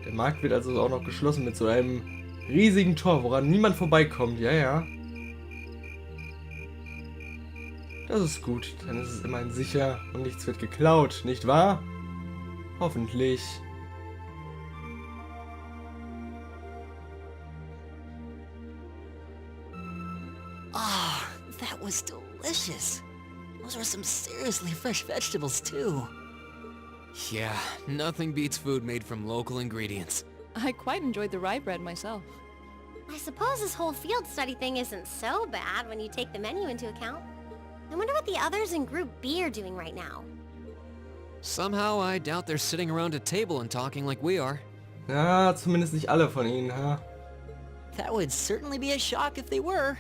Der Markt wird also auch noch geschlossen mit so einem riesigen Tor, woran niemand vorbeikommt. Ja, ja. Das ist gut. Dann ist es immerhin sicher und nichts wird geklaut, nicht wahr? Hoffentlich. Ah, that was delicious. Those were some seriously fresh vegetables, too. Yeah, nothing beats food made from local ingredients. I quite enjoyed the rye bread myself. I suppose this whole field study thing isn't so bad when you take the menu into account. I wonder what the others in Group B are doing right now. Somehow, I doubt they're sitting around a table and talking like we are. Ja, zumindest nicht alle von ihnen, ha? That would certainly be a shock if they were.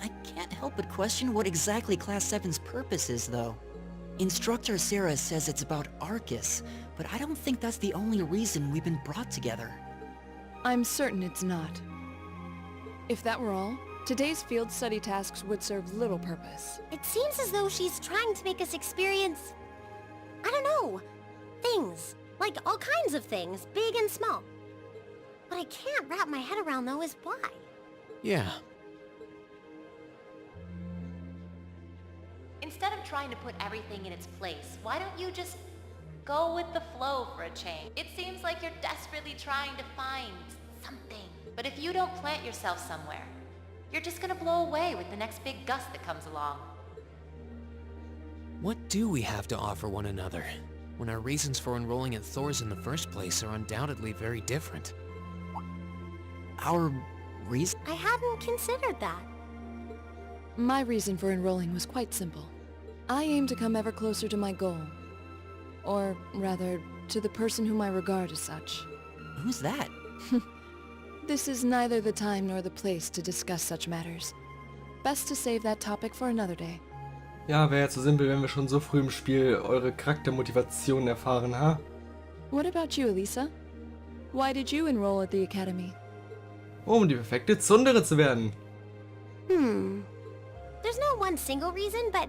I can't help but question what exactly Class 7's purpose is, though. Instructor Sarah says it's about Arcus, but I don't think that's the only reason we've been brought together. I'm certain it's not. If that were all, today's field study tasks would serve little purpose. It seems as though she's trying to make us experience, I don't know, things. Like all kinds of things, big and small. What I can't wrap my head around, though, is why. Yeah. Instead of trying to put everything in its place, why don't you just go with the flow for a change? It seems like you're desperately trying to find something. But if you don't plant yourself somewhere, you're just gonna blow away with the next big gust that comes along. What do we have to offer one another, when our reasons for enrolling at Thor's in the first place are undoubtedly very different? Our reason? I hadn't considered that. My reason for enrolling was quite simple. I aim to come ever closer to my goal. Or, rather, to the person whom I regard as such. Who's that? This is neither the time nor the place to discuss such matters. Best to save that topic for another day. Ja, wäre jetzt so simpel, wenn wir schon so früh im Spiel eure Charaktermotivation erfahren, ha? What about you, Elisa? Why did you enroll at the academy? Um die perfekte Tsundere zu werden. There's no one single reason, but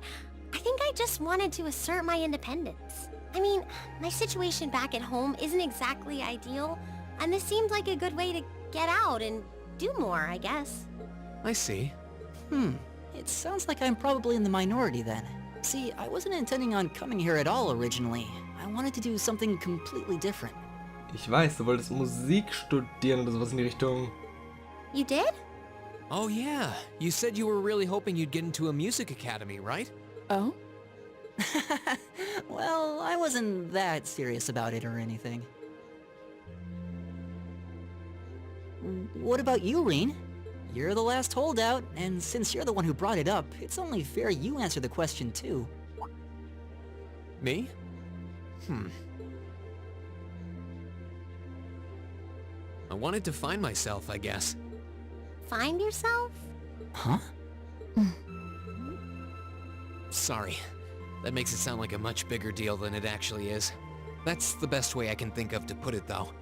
I think I just wanted to assert my independence. I mean, my situation back at home isn't exactly ideal, and this seemed like a good way to get out and do more, I guess. I see. It sounds like I'm probably in the minority then. See, I wasn't intending on coming here at all originally. I wanted to do something completely different. Ich weiß, du wolltest Musik studieren oder sowas in die Richtung. You did? Oh yeah, you said you were really hoping you'd get into a music academy, right? Oh? Well, I wasn't that serious about it or anything. What about you, Reen? You're the last holdout, and since you're the one who brought it up, it's only fair you answer the question too. Me? I wanted to find myself, I guess. Find yourself? Huh? Sorry. That makes it sound like a much bigger deal than it actually is. That's the best way I can think of to put it, though.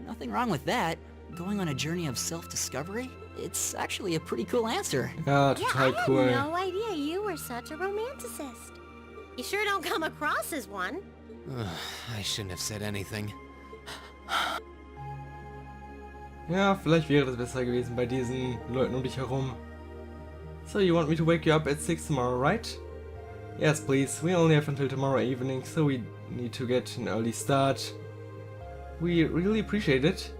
Nothing wrong with that. Going on a journey of self-discovery? It's actually a pretty cool answer. Ja, Yeah, total I cool. had no idea you were such a romanticist. You sure don't come across as one. I shouldn't have said anything. Ja, vielleicht wäre das besser gewesen bei diesen Leuten um dich herum. So, you want me to wake you up at 6 tomorrow, right? Yes, please. We only have until tomorrow evening, so we need to get an early start. We really appreciate it.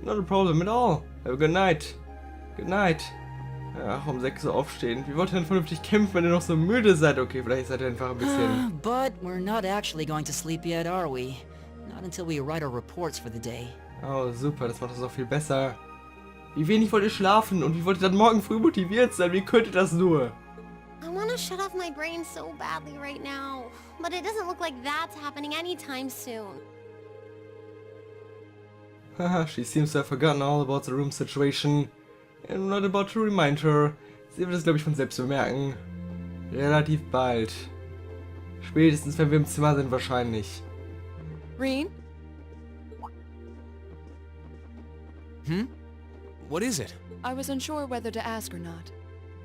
Not a problem at all. Have a good night. Good night. Ach, um 6 Uhr aufstehen. Wie wollt ihr denn vernünftig kämpfen, wenn ihr noch so müde seid? Okay, vielleicht seid ihr einfach ein bisschen... But we're not actually going to sleep yet, are we? Not until we write our reports for the day. Oh, super, das macht das auch viel besser. Wie wenig wollt ihr schlafen und wie wollt ihr dann morgen früh motiviert sein? Wie könnt ihr das nur? I want to shut off my brain so badly right now, but it doesn't look like that's happening anytime soon. Haha, she seems to have forgotten all about the room situation. And I'm not about to remind her. Sie wird es, glaube ich, von selbst bemerken. Relativ bald. Spätestens, wenn wir im Zimmer sind, wahrscheinlich. Reen? What is it? I was unsure whether to ask or not,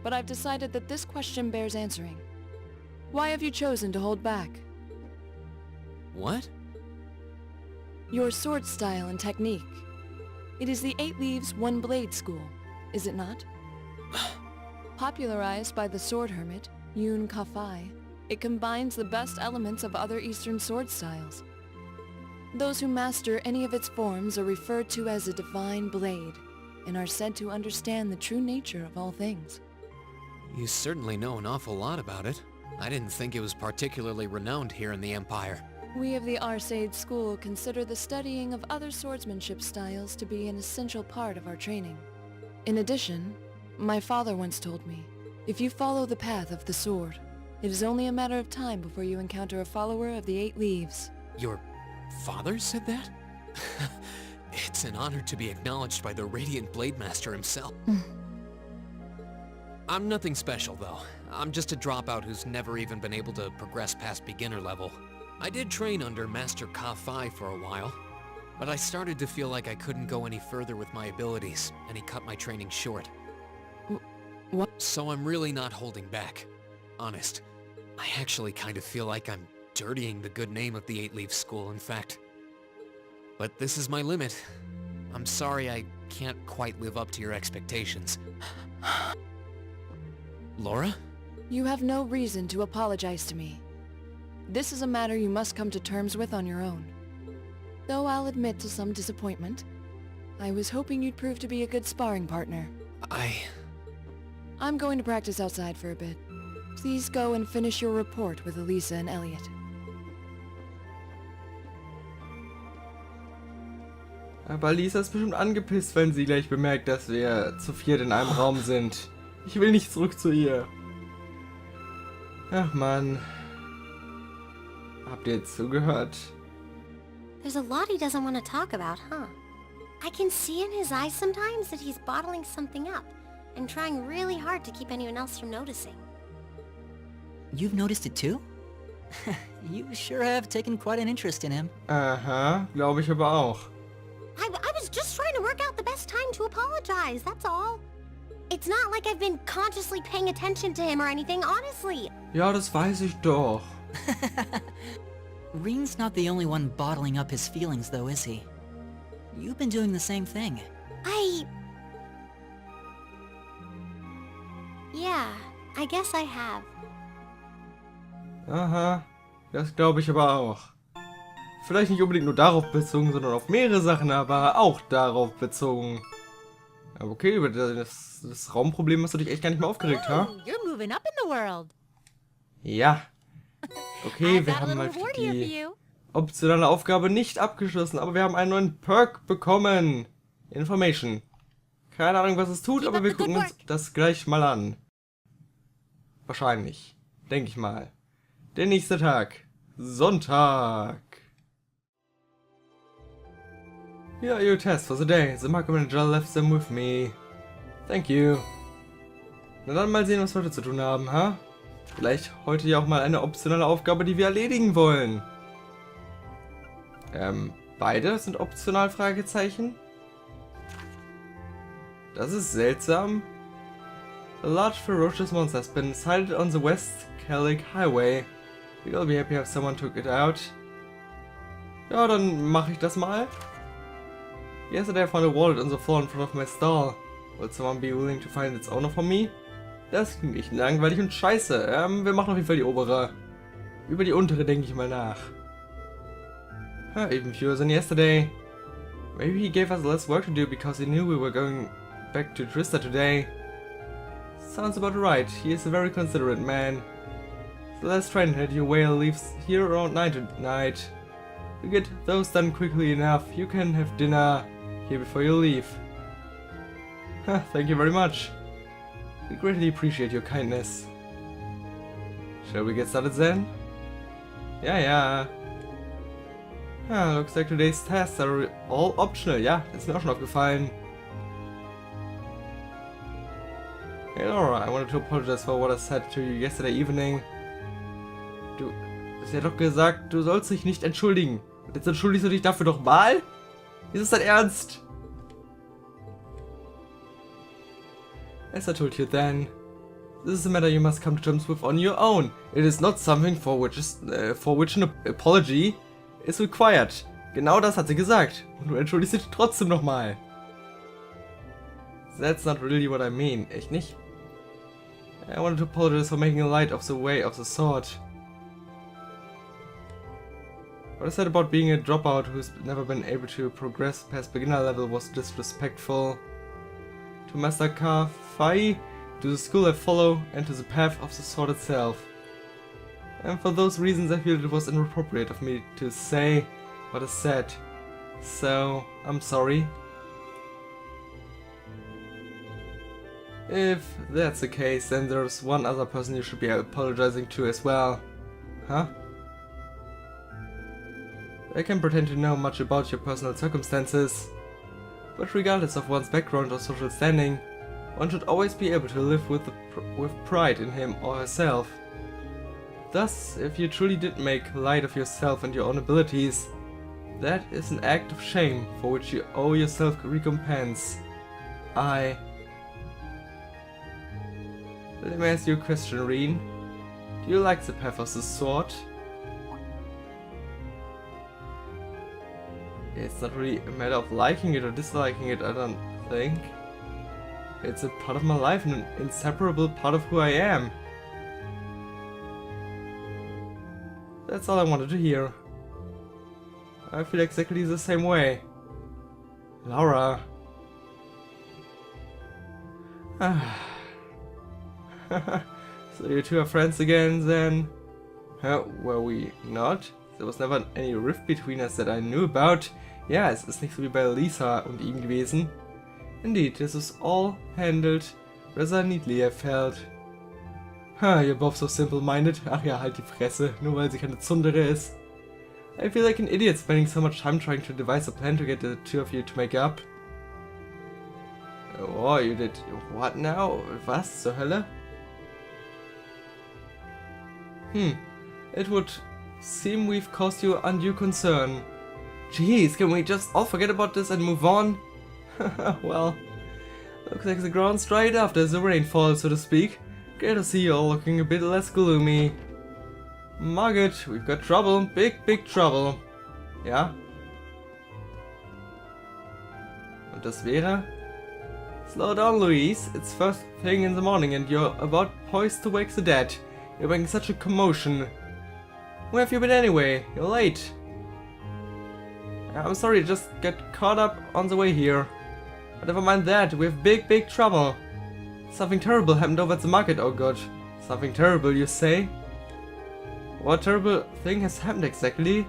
but I've decided that this question bears answering. Why have you chosen to hold back? What? Your sword style and technique. It is the 8 Leaves, 1 Blade school, is it not? Popularized by the sword hermit, Yun Ka-Fai, it combines the best elements of other Eastern sword styles. Those who master any of its forms are referred to as a divine blade, and are said to understand the true nature of all things. You certainly know an awful lot about it. I didn't think it was particularly renowned here in the Empire. We of the Arcade School consider the studying of other swordsmanship styles to be an essential part of our training. In addition, my father once told me, if you follow the path of the sword, it is only a matter of time before you encounter a follower of the 8 Leaves. Your father said that? It's an honor to be acknowledged by the Radiant Blade Master himself. I'm nothing special, though. I'm just a dropout who's never even been able to progress past beginner level. I did train under Master Ka-Fai for a while, but I started to feel like I couldn't go any further with my abilities, and he cut my training short. What? So I'm really not holding back. Honest. I actually kind of feel like I'm dirtying the good name of the 8 Leaf School, in fact. But this is my limit. I'm sorry I can't quite live up to your expectations. Laura? You have no reason to apologize to me. This is a matter you must come to terms with on your own. Though I'll admit to some disappointment, I was hoping you'd prove to be a good sparring partner. I'm going to practice outside for a bit. Please go and finish your report with Elisa and Elliot. Aber Lisa ist bestimmt angepisst, wenn sie gleich bemerkt, dass wir zu viert in einem Raum sind. Ich will nicht zurück zu ihr. Ach Mann. Habt ihr jetzt zugehört? There's a lot he doesn't want to talk about, huh? I can see in his eyes sometimes that he's bottling something up and trying really hard to keep anyone else from noticing. You've noticed it too? You sure have taken quite an interest in him. Aha, glaube ich aber auch. I was just trying to work out the best time to apologize, that's all. It's not like I've been consciously paying attention to him or anything, honestly. Ja, das weiß ich doch. Reen's not the only one bottling up his feelings though, is he? You've been doing the same thing. Yeah, I guess I have. Aha, das glaube ich aber auch. Vielleicht nicht unbedingt nur darauf bezogen, sondern auf mehrere Sachen, aber auch darauf bezogen. Aber okay, über das Raumproblem hast du dich echt gar nicht mehr aufgeregt, ha? You're moving up in the world. Ja. Okay, I've wir got a haben little halt reward here for die you. optionale Aufgabe nicht abgeschlossen, aber wir haben einen neuen Perk bekommen. Information. Keine Ahnung, was es tut, Keep aber up wir the good gucken uns work. das gleich mal an. Wahrscheinlich. Denke ich mal. Der nächste Tag. Sonntag. Here are your tests for the day. The market manager left them with me. Thank you. Na dann mal sehen, was wir heute zu tun haben, ha? Vielleicht heute ja auch mal eine optionale Aufgabe, die wir erledigen wollen. Beide sind optional, Fragezeichen? Das ist seltsam. A large ferocious monster has been sighted on the West Calic Highway. We'll be happy if someone took it out. Ja, dann mache ich das mal. Yesterday I found a wallet on the floor in front of my stall. Will someone be willing to find its owner for me? Das klingt echt langweilig und scheiße. Wir machen auf jeden Fall die obere. Über die untere denke ich mal nach. Even fewer than yesterday. Maybe he gave us less work to do because he knew we were going back to Trista today. Sounds about right. He is a very considerate man. The last train head your whale leaves here around 9 tonight. To get those done quickly enough, you can have dinner here before you leave. Thank you very much. We greatly appreciate your kindness. Shall we get started then? Ja. Looks like today's tasks are all optional. Ja, das ist mir auch schon aufgefallen. Hey Laura, I wanted to apologize for what I said to you yesterday evening. Sie hat doch gesagt, du sollst dich nicht entschuldigen. Und jetzt entschuldigst du dich dafür doch mal? Ist es dein Ernst? As I told you then, this is a matter you must come to terms with on your own. It is not something for which an apology is required. Genau das hat sie gesagt. Und du entschuldigst dich trotzdem nochmal. That's not really what I mean. Echt nicht? I wanted to apologize for making light of the way of the sword. What I said about being a dropout who's never been able to progress past beginner level was disrespectful. To Master Kafai, to the school I follow, and to the path of the sword itself. And for those reasons I feel it was inappropriate of me to say what I said. So, I'm sorry. If that's the case, then there's one other person you should be apologizing to as well. Huh? I can pretend to know much about your personal circumstances, but regardless of one's background or social standing, one should always be able to live with pride in him or herself. Thus, if you truly did make light of yourself and your own abilities, that is an act of shame for which you owe yourself recompense. Let me ask you a question, Reen. Do you like the path of the sword? It's not really a matter of liking it or disliking it, I don't think. It's a part of my life and an inseparable part of who I am. That's all I wanted to hear. I feel exactly the same way. Laura. So you two are friends again, then? Were we not? There was never any rift between us that I knew about. Ja, es ist nicht so wie bei Lisa und ihm gewesen. Indeed, this was all handled rather neatly, I felt. You're both so simple-minded. Ach ja, halt die Fresse, nur weil sie keine Tsundere ist. I feel like an idiot spending so much time trying to devise a plan to get the two of you to make up. Oh, you did what now? Was zur Hölle? It would seem we've caused you undue concern. Jeez, can we just all forget about this and move on? Well, looks like the ground's dried after the rainfall, so to speak. Great to see you all looking a bit less gloomy. Margaret, we've got trouble. Big trouble. Ja? Und das wäre? Slow down, Louise. It's first thing in the morning and you're about poised to wake the dead. You're making such a commotion. Where have you been anyway? You're late. I'm sorry, just got caught up on the way here. But never mind that, we have big trouble. Something terrible happened over at the market, oh god. Something terrible, you say? What terrible thing has happened exactly?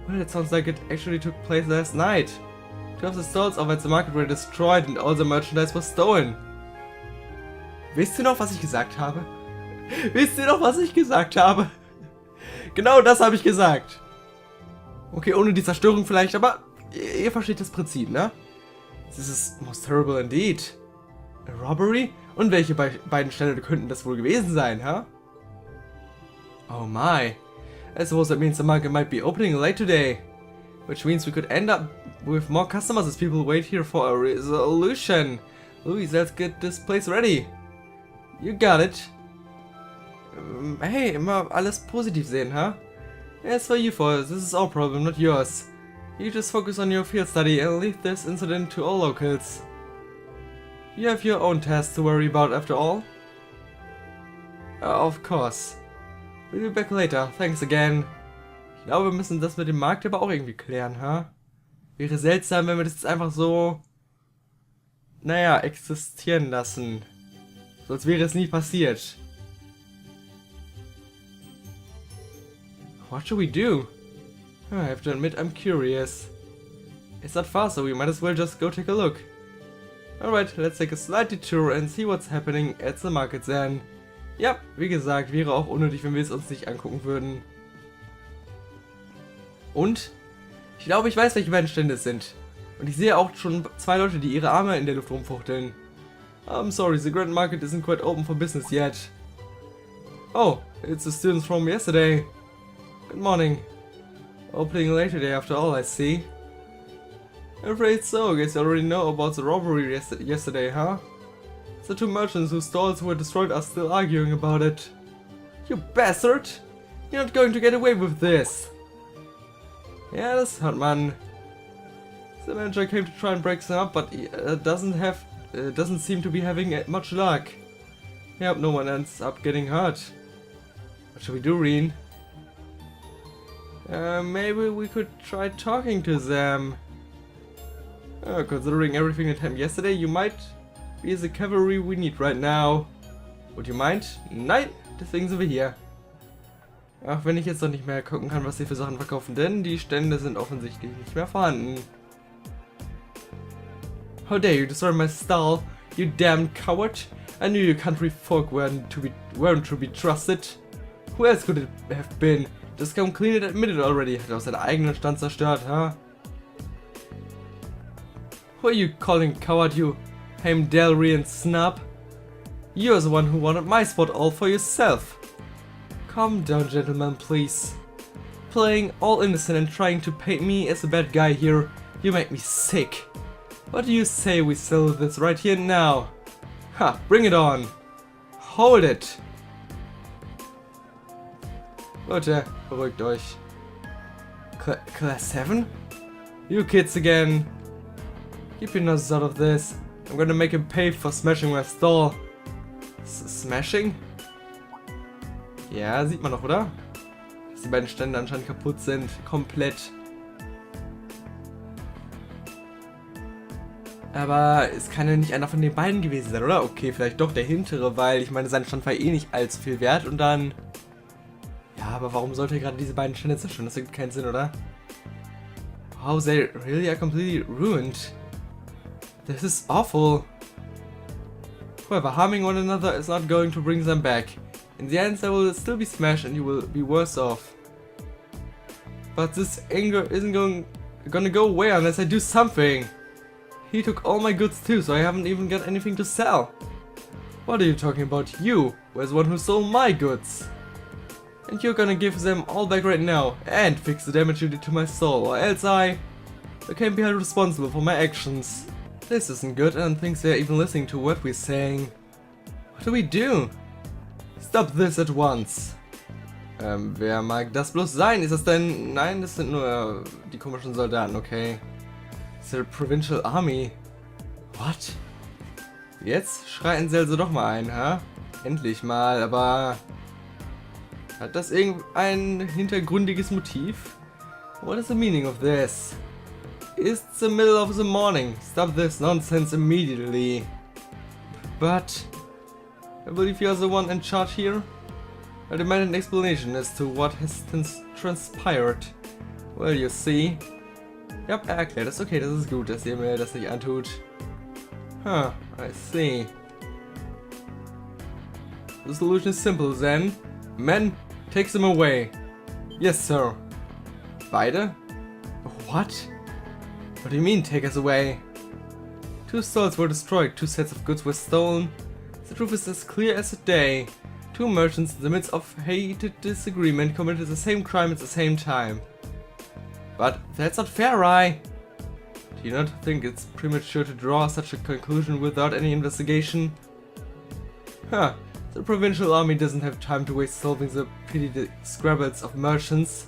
Well, it sounds like it actually took place last night. 2 of the stalls over at the market were destroyed and all the merchandise was stolen. Wisst ihr noch, was ich gesagt habe? Wisst ihr noch, was ich gesagt habe? Genau das habe ich gesagt. Okay, ohne die Zerstörung vielleicht, aber ihr versteht das Prinzip, ne? This is most terrible indeed. A robbery? Und welche beiden Stände könnten das wohl gewesen sein, huh? Oh my. I suppose that means the market might be opening late today. Which means we could end up with more customers as people wait here for a resolution. Louise, let's get this place ready. You got it. Hey, immer alles positiv sehen, huh? As for you four, this is our problem, not yours. You just focus on your field study and leave this incident to all locals. You have your own tasks to worry about after all. Of course. We'll be back later. Thanks again. Ich glaube, wir müssen das mit dem Markt aber auch irgendwie klären, huh? Wäre seltsam, wenn wir das jetzt einfach so, naja, existieren lassen. So als wäre es nie passiert. What should we do? I have to admit I'm curious. It's not far, so we might as well just go take a look. Alright, let's take a slight detour and see what's happening at the market then. Ja, wie gesagt, wäre auch unnötig, wenn wir es uns nicht angucken würden. Und? Ich glaube, ich weiß, welche beiden Stände es sind. Und ich sehe auch schon 2 Leute, die ihre Arme in der Luft rumfuchteln. I'm sorry, the Grand Market isn't quite open for business yet. Oh, it's the students from yesterday. Good morning. Opening late today after all, I see. I'm afraid so. Guess you already know about the robbery yesterday, huh? The 2 merchants whose stalls were destroyed are still arguing about it. You bastard! You're not going to get away with this! Ja, das hat man. The manager came to try and break them up, but he doesn't seem to be having much luck. I hope no one ends up getting hurt. What should we do, Reen? Maybe we could try talking to them. Considering everything that happened yesterday, you might be the cavalry we need right now. Would you mind? Nein, the thing's over here. Ach, wenn ich jetzt noch nicht mehr gucken kann, was sie für Sachen verkaufen, denn die Stände sind offensichtlich nicht mehr vorhanden. How dare you destroy my stall, you damned coward! I knew your country folk weren't to be trusted. Who else could it have been? Just come clean it, admitted already. Hat er auch seinen eigenen Stand zerstört, huh? Who are you calling coward, you Heimdallrian snub? You're the one who wanted my spot all for yourself. Calm down, gentlemen, please. Playing all innocent and trying to paint me as a bad guy here, you make me sick. What do you say we settle this right here now? Ha, bring it on. Hold it. Leute, beruhigt euch. Class 7? You kids again. Keep your noses out of this. I'm gonna make him pay for smashing my stall. Smashing? Ja, sieht man noch, oder? Dass die beiden Stände anscheinend kaputt sind. Komplett. Aber es kann ja nicht einer von den beiden gewesen sein, oder? Okay, vielleicht doch der hintere, weil ich meine, sein Stand war eh nicht allzu viel wert und dann... Ja, aber warum sollte er gerade diese beiden Stände zerstören? Das ergibt keinen Sinn, oder? Wow, they really are completely ruined. This is awful. However, harming one another is not going to bring them back. In the end, they will still be smashed and you will be worse off. But this anger isn't gonna go away unless I do something. He took all my goods too, so I haven't even got anything to sell. What are you talking about? You was the one who stole my goods. And you're gonna give them all back right now and fix the damage you did to my soul, or else I can't be held responsible for my actions. This isn't good, and thinks they're even listening to what we're saying. What do we do? Stop this at once. Wer mag das bloß sein? Ist das denn... Nein, das sind nur die komischen Soldaten, okay. It's a provincial army. What? Jetzt schreiten sie also doch mal ein, ha? Endlich mal, aber... Hat das irgendein hintergründiges Motiv? What is the meaning of this? It's the middle of the morning. Stop this nonsense immediately. But... I believe you're the one in charge here? I demand an explanation as to what has transpired. Well, you see... Ja, er erklärt es. Okay, das ist gut, dass ihr mir das nicht antut. Huh, I see. The solution is simple then. Men, take them away. Yes, sir. Beide? What? What do you mean, take us away? 2 stalls were destroyed, 2 sets of goods were stolen. The truth is as clear as the day. 2 merchants in the midst of heated disagreement committed the same crime at the same time. But that's not fair, Rai. Do you not think it's premature to draw such a conclusion without any investigation? Huh, the provincial army doesn't have time to waste solving the petty scrabbles of merchants.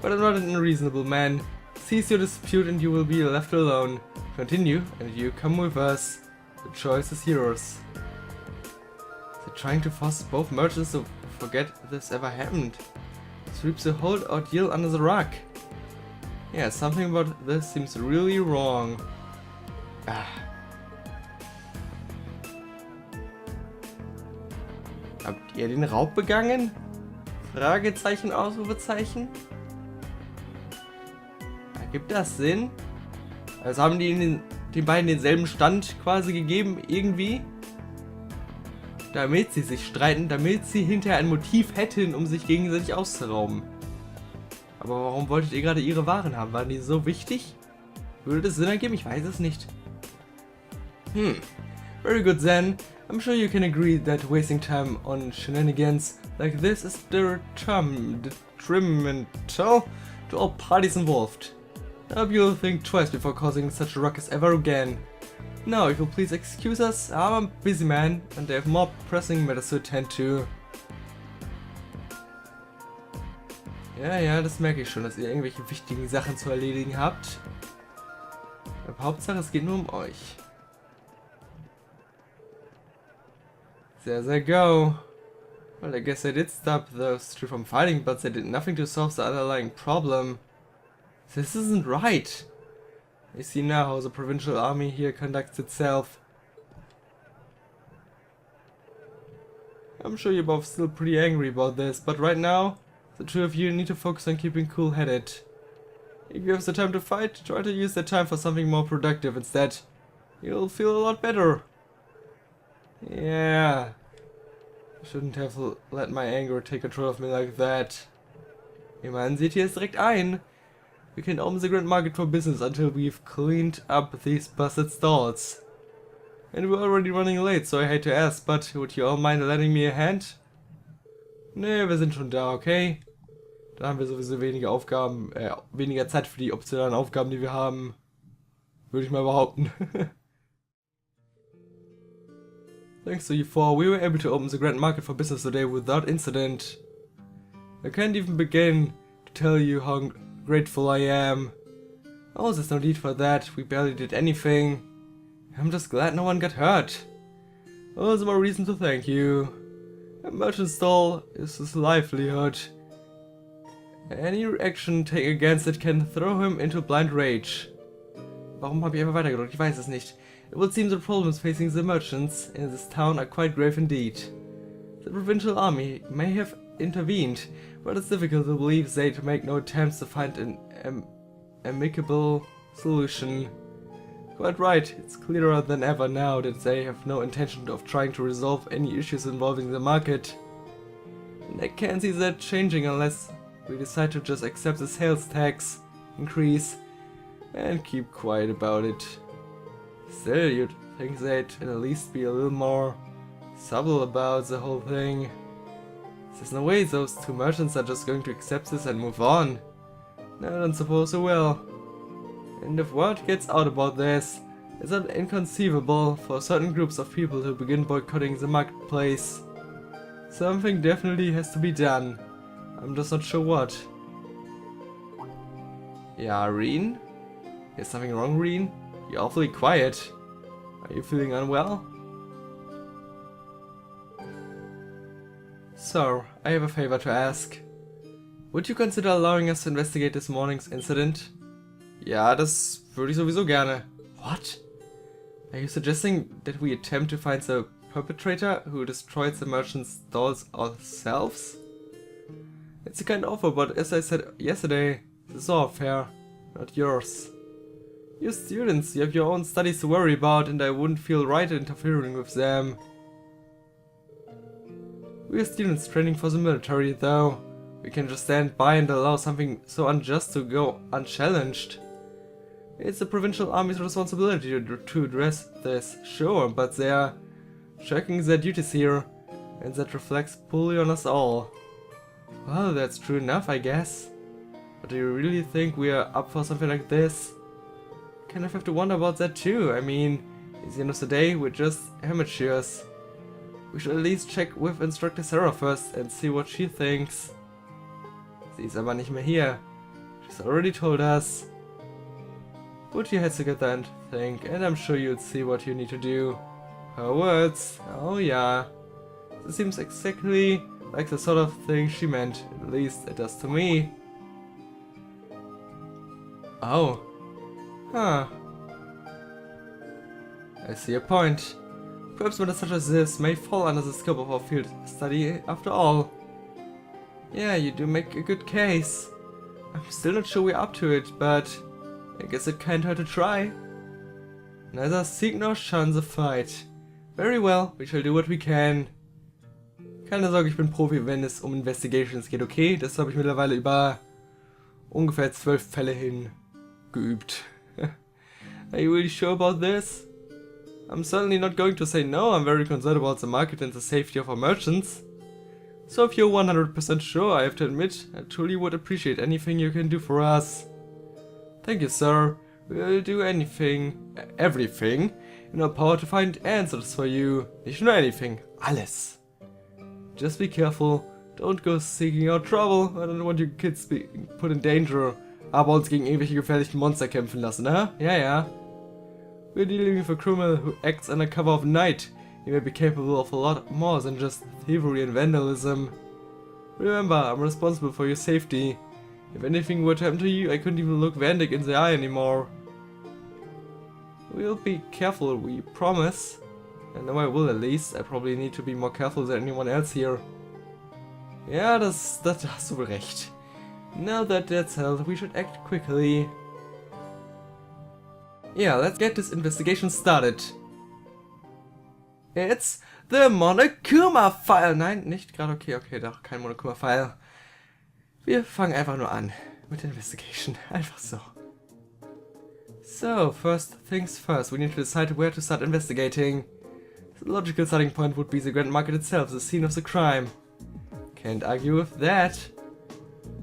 But I'm not an unreasonable man. Cease your dispute and you will be left alone. Continue and you come with us. The choice is yours. They're trying to force both merchants to forget this ever happened. Sweep the whole ordeal under the rug. Yeah, something about this seems really wrong. Ah. Habt ihr den Raub begangen? Fragezeichen, Ausrufezeichen? Ergibt das Sinn? Also haben die den beiden denselben Stand quasi gegeben, irgendwie? Damit sie sich streiten, damit sie hinterher ein Motiv hätten, um sich gegenseitig auszurauben. Aber warum wolltet ihr gerade ihre Waren haben? Waren die so wichtig? Würde das Sinn ergeben? Ich weiß es nicht. Very good then. I'm sure you can agree that wasting time on shenanigans like this is detrimental to all parties involved. I hope you'll think twice before causing such a ruckus ever again. Now, if you'll please excuse us, I'm a busy man and I have more pressing matters to attend to. Ja, das merke ich schon, dass ihr irgendwelche wichtigen Sachen zu erledigen habt. Aber Hauptsache, es geht nur um euch. There go. Well, I guess I did stop those two from fighting, but they did nothing to solve the underlying problem. This isn't right. I see now how the provincial army here conducts itself. I'm sure you're both still pretty angry about this, but right now, the two of you need to focus on keeping cool-headed. If you have the time to fight, try to use that time for something more productive instead. You'll feel a lot better. Yeah. I shouldn't have let my anger take control of me like that. Immerhin seht ihr es direkt ein. We can open the Grand Market for business until we've cleaned up these busted stalls. And we're already running late, so I hate to ask, but would you all mind lending me a hand? Ne, wir sind schon da, okay? Da haben wir sowieso weniger Aufgaben, weniger Zeit für die optionalen Aufgaben, die wir haben. Würde ich mal behaupten. Thanks to you four, we were able to open the Grand Market for business today without incident. I can't even begin to tell you how grateful I am. Oh, there's no need for that, we barely did anything. I'm just glad no one got hurt. All the more reason to thank you. A merchant stall is his livelihood. Any action taken against it can throw him into blind rage. Warum habe ich einfach weitergedrückt? Ich weiß es nicht. It would seem the problems facing the merchants in this town are quite grave indeed. The provincial army may have intervened, but it's difficult to believe they'd make no attempts to find an amicable solution. Quite right, it's clearer than ever now that they have no intention of trying to resolve any issues involving the market. And I can't see that changing unless we decide to just accept the sales tax increase and keep quiet about it. Still, you'd think they'd at least be a little more subtle about the whole thing. There's no way those two merchants are just going to accept this and move on. No, I don't suppose they will. And if word gets out about this, it's not inconceivable for certain groups of people to begin boycotting the marketplace. Something definitely has to be done. I'm just not sure what. Yeah, Reen? Is something wrong, Reen? You're awfully quiet. Are you feeling unwell? Sir, I have a favor to ask. Would you consider allowing us to investigate this morning's incident? Ja, das würde ich sowieso gerne. What? Are you suggesting that we attempt to find the perpetrator who destroyed the merchant's stalls ourselves? It's a kind offer, but as I said yesterday, this is our affair, not yours. You're students, you have your own studies to worry about, and I wouldn't feel right interfering with them. We're students training for the military, though. We can just stand by and allow something so unjust to go unchallenged. It's the provincial army's responsibility to address this, sure, but they are shirking their duties here, and that reflects poorly on us all. Well, that's true enough, I guess. But do you really think we are up for something like this? Kind of have to wonder about that too. I mean, at the end of the day, we're just amateurs. We should at least check with Instructor Sarah first and see what she thinks. Sie ist aber nicht mehr hier. She's already told us. Put your heads together and think, and I'm sure you'll see what you need to do. Her words, oh yeah. This seems exactly like the sort of thing she meant, at least it does to me. Oh. Huh. I see a point. Perhaps matters such as this may fall under the scope of our field study after all. Yeah, you do make a good case. I'm still not sure we're up to it, but I guess it can't hurt to try. Neither seek nor shun the fight. Very well, we shall do what we can. Keine Sorge, ich bin Profi, wenn es um Investigations geht, okay? Das habe ich mittlerweile über ungefähr 12 Fälle hin geübt. Are you really sure about this? I'm certainly not going to say no. I'm very concerned about the market and the safety of our merchants. So if you're 100% sure, I have to admit, I truly would appreciate anything you can do for us. Thank you, sir. We'll do anything, everything, in our power to find answers for you. Nicht nur anything, alles. Just be careful, Don't go seeking out trouble. I don't want you kids being put in danger. Aber uns gegen irgendwelche gefährlichen Monster kämpfen lassen, ne? Ja, ja. We're dealing with a criminal who acts under cover of night. He may be capable of a lot more than just thievery and vandalism. Remember, I'm responsible for your safety. If anything were to happen to you, I couldn't even look Vandik in the eye anymore. We'll be careful, we promise. I know I will at least. I probably need to be more careful than anyone else here. Ja, das hast du wohl recht. Now that that's held, we should act quickly. Yeah, let's get this investigation started. It's the Monokuma File. Nein, nicht gerade okay, doch, kein Monokuma File. Wir fangen einfach nur an mit der Investigation. Einfach so. So, first things first, we need to decide where to start investigating. The logical starting point would be the Grand Market itself, the scene of the crime. Can't argue with that.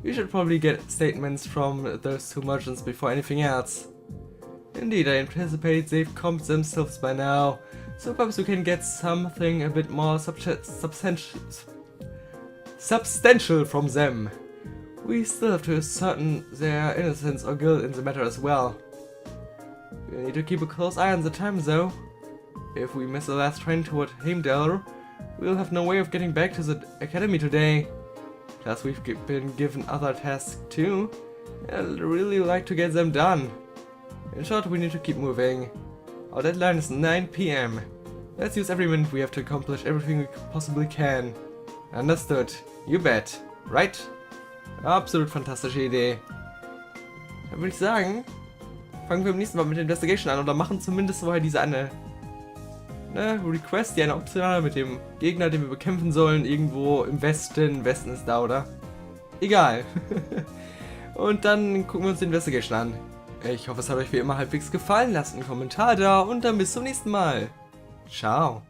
We should probably get statements from those two merchants before anything else. Indeed, I anticipate they've comped themselves by now, so perhaps we can get something a bit more substantial from them. We still have to ascertain their innocence or guilt in the matter as well. We need to keep a close eye on the time though. If we miss the last train toward Heimdall, we'll have no way of getting back to the academy today. Plus we've been given other tasks too. I'd really like to get them done. In short, we need to keep moving. Our deadline is 9 PM. Let's use every minute we have to accomplish everything we possibly can. Understood. You bet. Right? Absolut fantastische Idee. Dann würde ich sagen, fangen wir beim nächsten Mal mit der Investigation an oder machen zumindest vorher diese eine Request, die eine optionale mit dem Gegner, den wir bekämpfen sollen, irgendwo im Westen. Westen ist da, oder? Egal. Und dann gucken wir uns die Investigation an. Ich hoffe, es hat euch wie immer halbwegs gefallen. Lasst einen Kommentar da und dann bis zum nächsten Mal. Ciao.